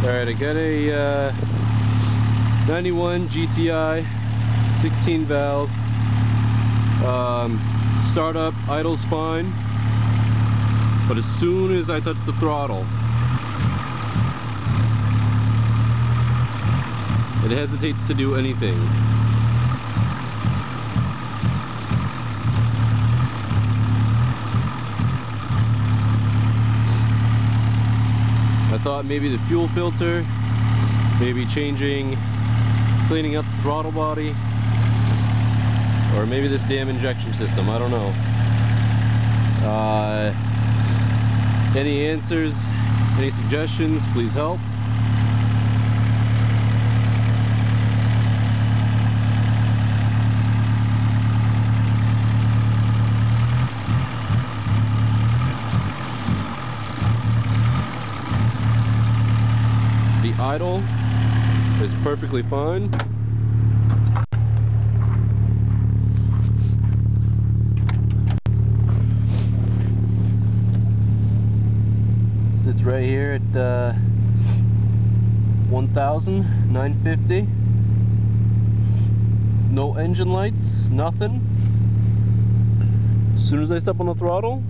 Alright, I got a 91 GTI 16 valve. Startup, idle's fine, but as soon as I touch the throttle, it hesitates to do anything. I thought maybe the fuel filter, maybe cleaning up the throttle body, or maybe this damn injection system, I don't know. Any answers, any suggestions, please help. The idle is perfectly fine. Sits right here at 1,950. No engine lights, nothing. As soon as I step on the throttle,